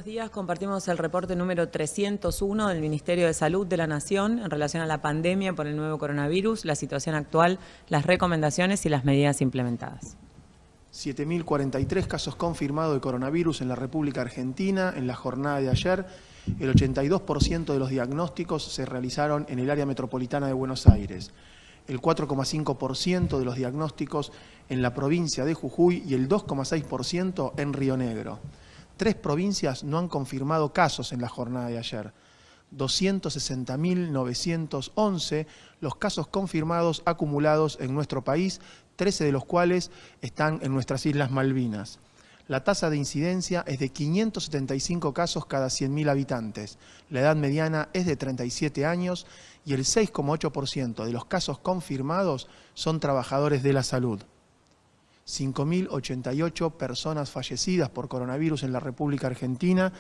días, compartimos el reporte número 301 del Ministerio de Salud de la Nación en relación a la pandemia por el nuevo coronavirus, la situación actual, las recomendaciones y las medidas implementadas. 7.043 casos confirmados de coronavirus en la República Argentina. En la jornada de ayer, el 82% de los diagnósticos se realizaron en el área metropolitana de Buenos Aires, el 4,5% de los diagnósticos en la provincia de Jujuy y el 2,6% en Río Negro. 3 provincias no han confirmado casos en la jornada de ayer. 260.911 los casos confirmados acumulados en nuestro país, 13 de los cuales están en nuestras Islas Malvinas. La tasa de incidencia es de 575 casos cada 100.000 habitantes. La edad mediana es de 37 años y el 6,8% de los casos confirmados son trabajadores de la salud. 5.088 personas fallecidas por coronavirus en la República Argentina.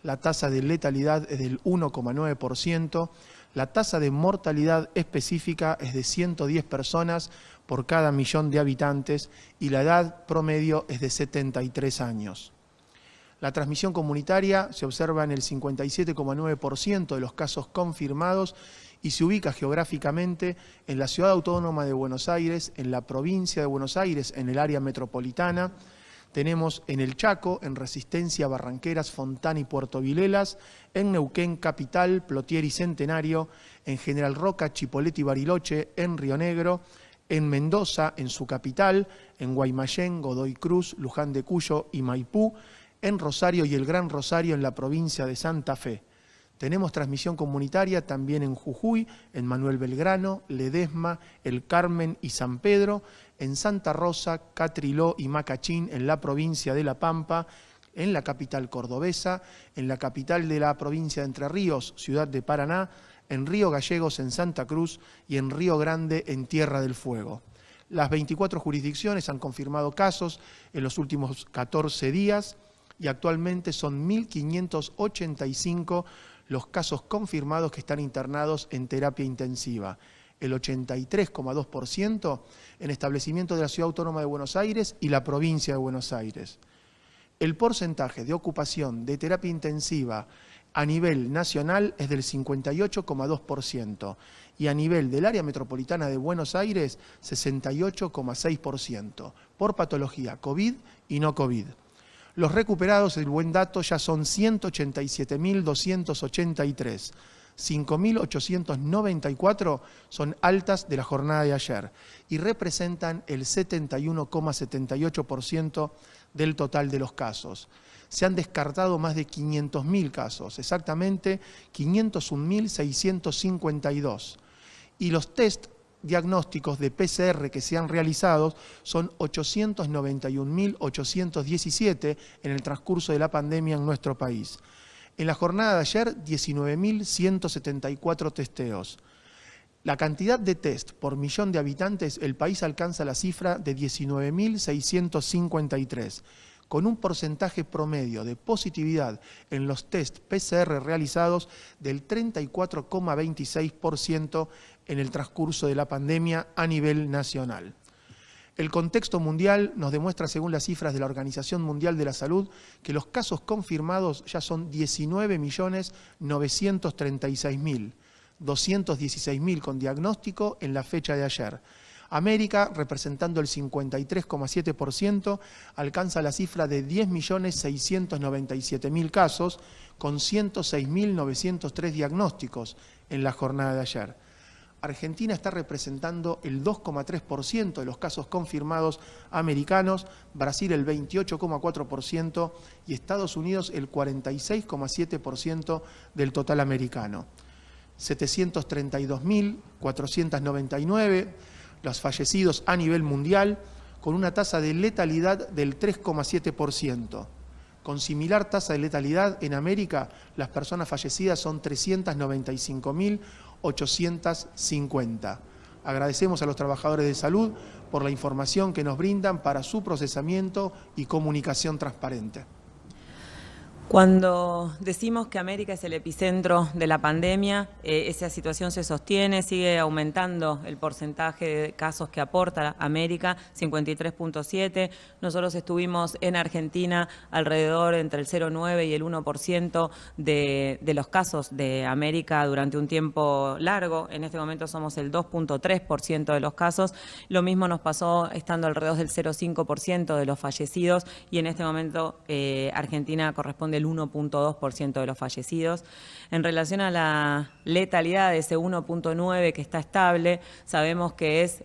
La tasa de letalidad es del 1,9%. La tasa de mortalidad específica es de 110 personas por cada millón de habitantes y la edad promedio es de 73 años. La transmisión comunitaria se observa en el 57,9% de los casos confirmados y se ubica geográficamente en la Ciudad Autónoma de Buenos Aires, en la provincia de Buenos Aires, en el área metropolitana. Tenemos en el Chaco, en Resistencia, Barranqueras, Fontana y Puerto Vilelas, en Neuquén, Capital, Plotier y Centenario, en General Roca, Chipolete y Bariloche, en Río Negro, en Mendoza, en su capital, en Guaymallén, Godoy Cruz, Luján de Cuyo y Maipú, en Rosario y el Gran Rosario en la provincia de Santa Fe. Tenemos transmisión comunitaria también en Jujuy, en Manuel Belgrano, Ledesma, El Carmen y San Pedro, en Santa Rosa, Catriló y Macachín en la provincia de La Pampa, en la capital cordobesa, en la capital de la provincia de Entre Ríos, ciudad de Paraná, en Río Gallegos, en Santa Cruz y en Río Grande, en Tierra del Fuego. Las 24 jurisdicciones han confirmado casos en los últimos 14 días y actualmente son 1.585 los casos confirmados que están internados en terapia intensiva. El 83,2% en establecimientos de la Ciudad Autónoma de Buenos Aires y la provincia de Buenos Aires. El porcentaje de ocupación de terapia intensiva a nivel nacional es del 58,2% y a nivel del área metropolitana de Buenos Aires 68,6% por patología COVID y no COVID. Los recuperados, el buen dato, ya son 187.283. 5.894 son altas de la jornada de ayer y representan el 71,78% del total de los casos. Se han descartado más de 500.000 casos, exactamente 501.652. Y los test diagnósticos de PCR que se han realizado son 891.817 en el transcurso de la pandemia en nuestro país. En la jornada de ayer, 19.174 testeos. La cantidad de test por millón de habitantes, el país alcanza la cifra de 19.653, con un porcentaje promedio de positividad en los test PCR realizados del 34,26% en el transcurso de la pandemia a nivel nacional. El contexto mundial nos demuestra, según las cifras de la Organización Mundial de la Salud, que los casos confirmados ya son 19.936.000, 216.000 con diagnóstico en la fecha de ayer. América, representando el 53,7%, alcanza la cifra de 10.697.000 casos, con 106.903 diagnósticos en la jornada de ayer. Argentina está representando el 2,3% de los casos confirmados americanos, Brasil el 28,4% y Estados Unidos el 46,7% del total americano. 732.499 los fallecidos a nivel mundial, con una tasa de letalidad del 3,7%. Con similar tasa de letalidad en América, las personas fallecidas son 395.850. Agradecemos a los trabajadores de salud por la información que nos brindan para su procesamiento y comunicación transparente. Cuando decimos que América es el epicentro de la pandemia, esa situación se sostiene, sigue aumentando el porcentaje de casos que aporta América, 53.7. Nosotros estuvimos en Argentina alrededor entre el 0,9 y el 1% de los casos de América durante un tiempo largo. En este momento somos el 2.3% de los casos. Lo mismo nos pasó estando alrededor del 0,5% de los fallecidos y en este momento Argentina corresponde el 1.2% de los fallecidos. En relación a la letalidad de ese 1.9 que está estable, sabemos que es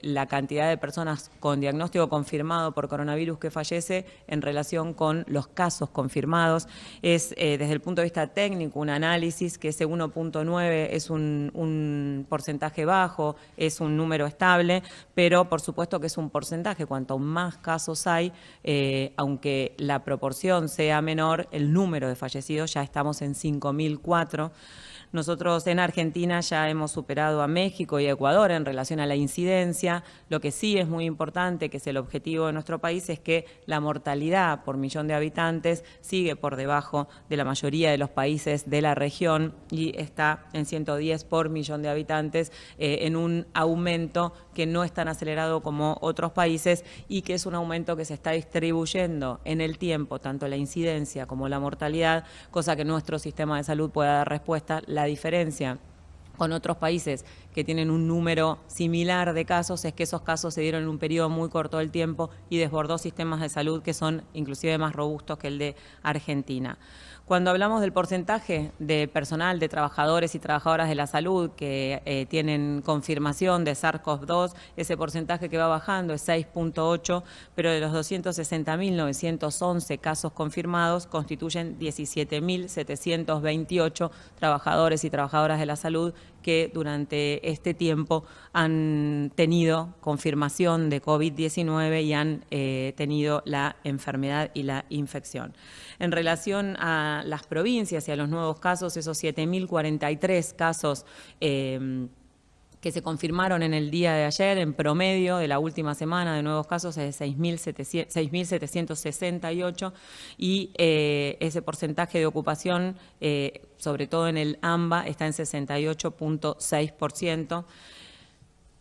la cantidad de personas con diagnóstico confirmado por coronavirus que fallece en relación con los casos confirmados. Es desde el punto de vista técnico un análisis que ese 1.9 es un porcentaje bajo, es un número estable, pero por supuesto que es un porcentaje. Cuanto más casos hay, aunque la proporción sea menor, el número de fallecidos ya estamos en 5.004. Nosotros en Argentina ya hemos superado a México y a Ecuador en relación a la incidencia. Lo que sí es muy importante, que es el objetivo de nuestro país, es que la mortalidad por millón de habitantes sigue por debajo de la mayoría de los países de la región y está en 110 por millón de habitantes, en un aumento que no es tan acelerado como otros países y que es un aumento que se está distribuyendo en el tiempo, tanto la incidencia como la mortalidad, cosa que nuestro sistema de salud pueda dar respuesta. La diferencia con otros países que tienen un número similar de casos es que esos casos se dieron en un periodo muy corto del tiempo y desbordó sistemas de salud que son inclusive más robustos que el de Argentina. Cuando hablamos del porcentaje de personal, de trabajadores y trabajadoras de la salud que tienen confirmación de SARS-CoV-2, ese porcentaje que va bajando es 6.8, pero de los 260.911 casos confirmados constituyen 17.728 trabajadores y trabajadoras de la salud que durante este tiempo han tenido confirmación de COVID-19 y han tenido la enfermedad y la infección. En relación a las provincias y a los nuevos casos, esos 7.043 casos que se confirmaron en el día de ayer, en promedio de la última semana de nuevos casos es de 6.768 y ese porcentaje de ocupación, sobre todo en el AMBA, está en 68.6%.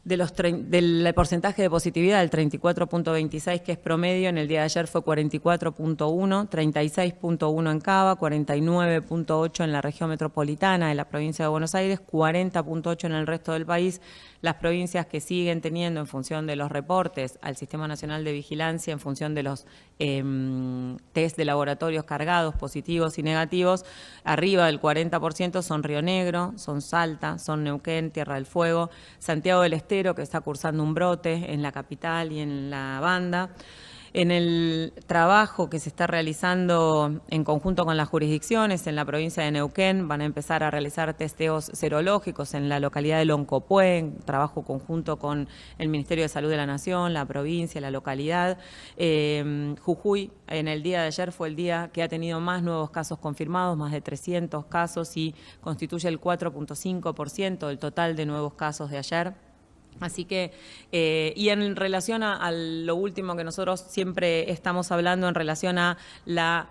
Del porcentaje de positividad, el 34.26, que es promedio, en el día de ayer fue 44.1, 36.1 en Cava, 49.8 en la región metropolitana de la provincia de Buenos Aires, 40.8 en el resto del país. Las provincias que siguen teniendo, en función de los reportes al Sistema Nacional de Vigilancia, en función de los test de laboratorios cargados, positivos y negativos, arriba del 40% son Río Negro, son Salta, son Neuquén, Tierra del Fuego, Santiago del Estero, que está cursando un brote en la capital y en la banda. En el trabajo que se está realizando en conjunto con las jurisdicciones en la provincia de Neuquén, van a empezar a realizar testeos serológicos en la localidad de Loncopué, trabajo conjunto con el Ministerio de Salud de la Nación, la provincia, la localidad. Jujuy, en el día de ayer fue el día que ha tenido más nuevos casos confirmados, más de 300 casos, y constituye el 4.5% del total de nuevos casos de ayer. Así que, y en relación a lo último que nosotros siempre estamos hablando en relación a la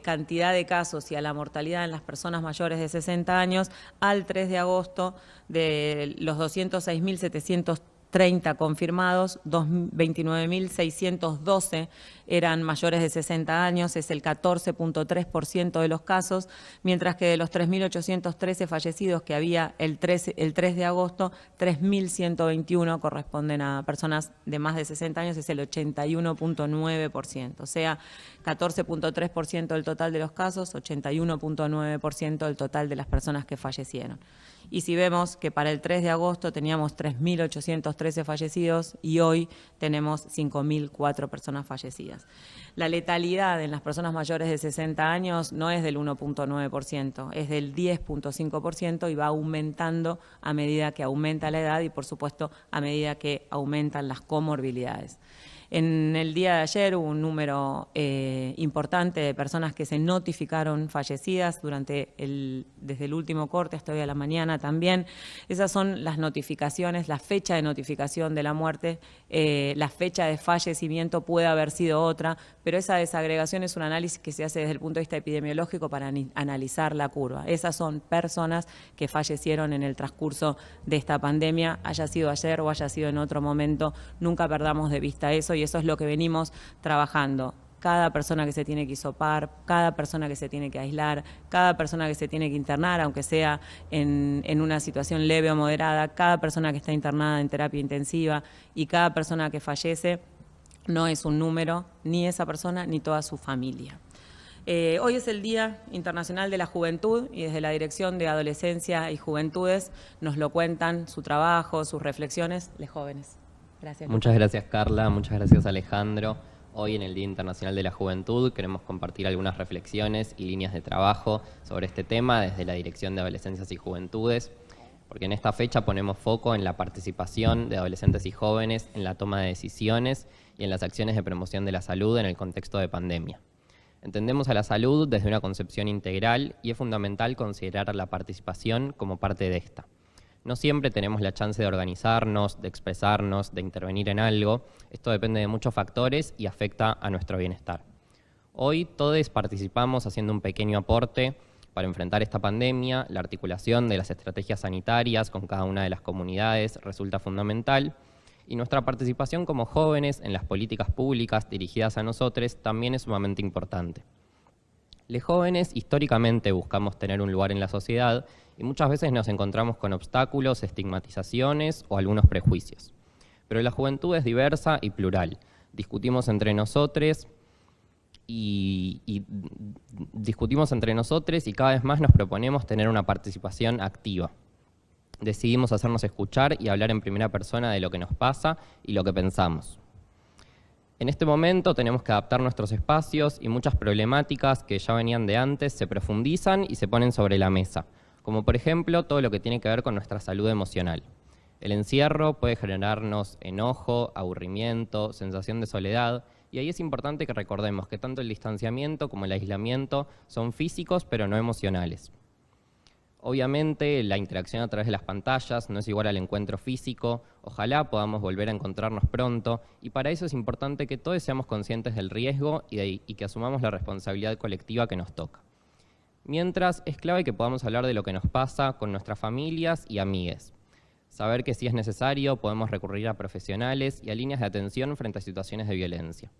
cantidad de casos y a la mortalidad en las personas mayores de 60 años, al 3 de agosto de los 206.730 confirmados, 29.612 eran mayores de 60 años, es el 14.3% de los casos, mientras que de los 3.813 fallecidos que había el 3 de agosto, 3.121 corresponden a personas de más de 60 años, es el 81.9%, o sea, 14.3% del total de los casos, 81.9% del total de las personas que fallecieron. Y si vemos que para el 3 de agosto teníamos 3.813 fallecidos y hoy tenemos 5.004 personas fallecidas. La letalidad en las personas mayores de 60 años no es del 1.9%, es del 10.5% y va aumentando a medida que aumenta la edad y, por supuesto, a medida que aumentan las comorbilidades. En el día de ayer hubo un número importante de personas que se notificaron fallecidas desde el último corte hasta hoy a la mañana también. Esas son las notificaciones, la fecha de notificación de la muerte, la fecha de fallecimiento puede haber sido otra, pero esa desagregación es un análisis que se hace desde el punto de vista epidemiológico para analizar la curva. Esas son personas que fallecieron en el transcurso de esta pandemia, haya sido ayer o haya sido en otro momento. Nunca perdamos de vista eso y eso es lo que venimos trabajando. Cada persona que se tiene que hisopar, cada persona que se tiene que aislar, cada persona que se tiene que internar, aunque sea en una situación leve o moderada, cada persona que está internada en terapia intensiva y cada persona que fallece no es un número, ni esa persona ni toda su familia. Hoy es el Día Internacional de la Juventud y desde la Dirección de Adolescencia y Juventudes nos lo cuentan su trabajo, sus reflexiones, los jóvenes. Gracias. Muchas gracias, Carla. Muchas gracias, Alejandro. Hoy en el Día Internacional de la Juventud queremos compartir algunas reflexiones y líneas de trabajo sobre este tema desde la Dirección de Adolescencias y Juventudes, porque en esta fecha ponemos foco en la participación de adolescentes y jóvenes en la toma de decisiones y en las acciones de promoción de la salud en el contexto de pandemia. Entendemos a la salud desde una concepción integral y es fundamental considerar la participación como parte de esta. No siempre tenemos la chance de organizarnos, de expresarnos, de intervenir en algo. Esto depende de muchos factores y afecta a nuestro bienestar. Hoy todos participamos haciendo un pequeño aporte para enfrentar esta pandemia. La articulación de las estrategias sanitarias con cada una de las comunidades resulta fundamental y nuestra participación como jóvenes en las políticas públicas dirigidas a nosotros también es sumamente importante. Los jóvenes históricamente buscamos tener un lugar en la sociedad y muchas veces nos encontramos con obstáculos, estigmatizaciones o algunos prejuicios. Pero la juventud es diversa y plural. Discutimos entre nosotros y cada vez más nos proponemos tener una participación activa. Decidimos hacernos escuchar y hablar en primera persona de lo que nos pasa y lo que pensamos. En este momento tenemos que adaptar nuestros espacios y muchas problemáticas que ya venían de antes se profundizan y se ponen sobre la mesa, como por ejemplo todo lo que tiene que ver con nuestra salud emocional. El encierro puede generarnos enojo, aburrimiento, sensación de soledad, y ahí es importante que recordemos que tanto el distanciamiento como el aislamiento son físicos pero no emocionales. Obviamente la interacción a través de las pantallas no es igual al encuentro físico, ojalá podamos volver a encontrarnos pronto y para eso es importante que todos seamos conscientes del riesgo y que asumamos la responsabilidad colectiva que nos toca. Mientras, es clave que podamos hablar de lo que nos pasa con nuestras familias y amigues. Saber que si es necesario podemos recurrir a profesionales y a líneas de atención frente a situaciones de violencia.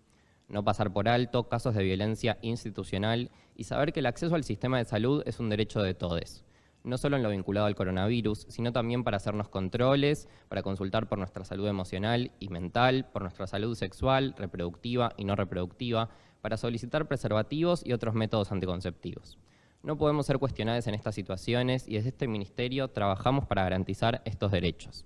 No pasar por alto casos de violencia institucional y saber que el acceso al sistema de salud es un derecho de todos. No solo en lo vinculado al coronavirus, sino también para hacernos controles, para consultar por nuestra salud emocional y mental, por nuestra salud sexual, reproductiva y no reproductiva, para solicitar preservativos y otros métodos anticonceptivos. No podemos ser cuestionados en estas situaciones y desde este ministerio trabajamos para garantizar estos derechos.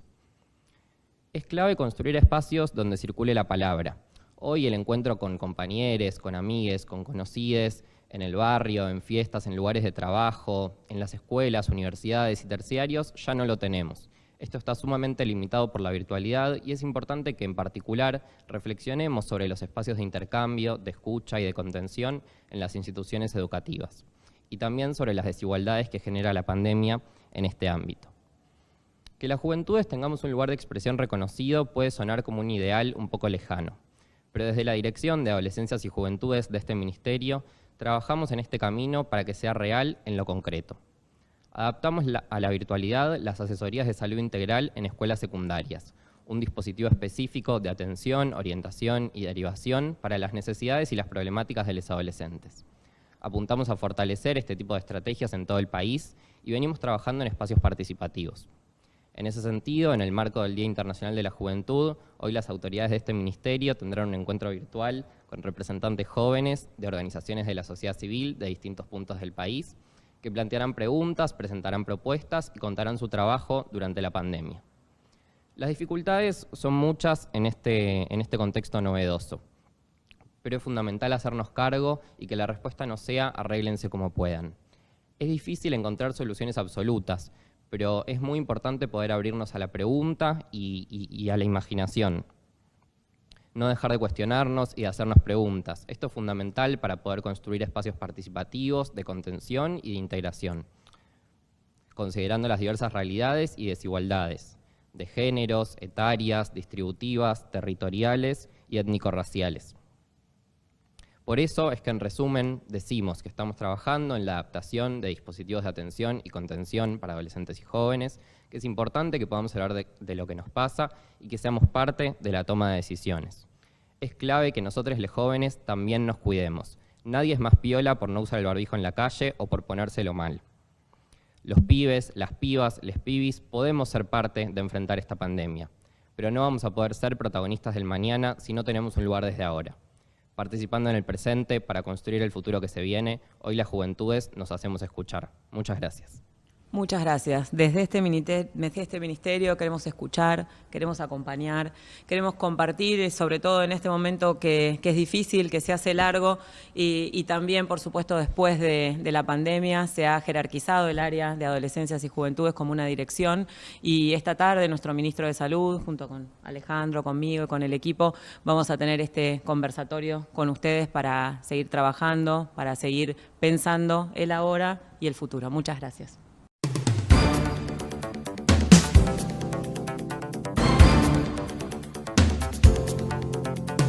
Es clave construir espacios donde circule la palabra. Hoy el encuentro con compañeros, con amigues, con conocides, en el barrio, en fiestas, en lugares de trabajo, en las escuelas, universidades y terciarios, ya no lo tenemos. Esto está sumamente limitado por la virtualidad y es importante que en particular reflexionemos sobre los espacios de intercambio, de escucha y de contención en las instituciones educativas y también sobre las desigualdades que genera la pandemia en este ámbito. Que las juventudes tengamos un lugar de expresión reconocido puede sonar como un ideal un poco lejano, pero desde la Dirección de Adolescencias y Juventudes de este ministerio trabajamos en este camino para que sea real en lo concreto. Adaptamos a la virtualidad las asesorías de salud integral en escuelas secundarias, un dispositivo específico de atención, orientación y derivación para las necesidades y las problemáticas de los adolescentes. Apuntamos a fortalecer este tipo de estrategias en todo el país y venimos trabajando en espacios participativos. En ese sentido, en el marco del Día Internacional de la Juventud, hoy las autoridades de este ministerio tendrán un encuentro virtual con representantes jóvenes de organizaciones de la sociedad civil de distintos puntos del país, que plantearán preguntas, presentarán propuestas y contarán su trabajo durante la pandemia. Las dificultades son muchas en este contexto novedoso, pero es fundamental hacernos cargo y que la respuesta no sea arréglense como puedan. Es difícil encontrar soluciones absolutas, pero es muy importante poder abrirnos a la pregunta y a la imaginación. no dejar de cuestionarnos y de hacernos preguntas. Esto es fundamental para poder construir espacios participativos de contención y de integración, considerando las diversas realidades y desigualdades de géneros, etarias, distributivas, territoriales y étnico-raciales. Por eso es que en resumen decimos que estamos trabajando en la adaptación de dispositivos de atención y contención para adolescentes y jóvenes, que es importante que podamos hablar de lo que nos pasa y que seamos parte de la toma de decisiones. Es clave que nosotros los jóvenes también nos cuidemos. Nadie es más piola por no usar el barbijo en la calle o por ponérselo mal. Los pibes, las pibas, les pibis podemos ser parte de enfrentar esta pandemia, pero no vamos a poder ser protagonistas del mañana si no tenemos un lugar desde ahora. Participando en el presente para construir el futuro que se viene, hoy las juventudes nos hacemos escuchar. Muchas gracias. Muchas gracias. Desde este ministerio queremos escuchar, queremos acompañar, queremos compartir, sobre todo en este momento que es difícil, que se hace largo y también, por supuesto, después de la pandemia se ha jerarquizado el área de adolescencias y juventudes como una dirección y esta tarde nuestro ministro de Salud, junto con Alejandro, conmigo y con el equipo, vamos a tener este conversatorio con ustedes para seguir trabajando, para seguir pensando el ahora y el futuro. Muchas gracias.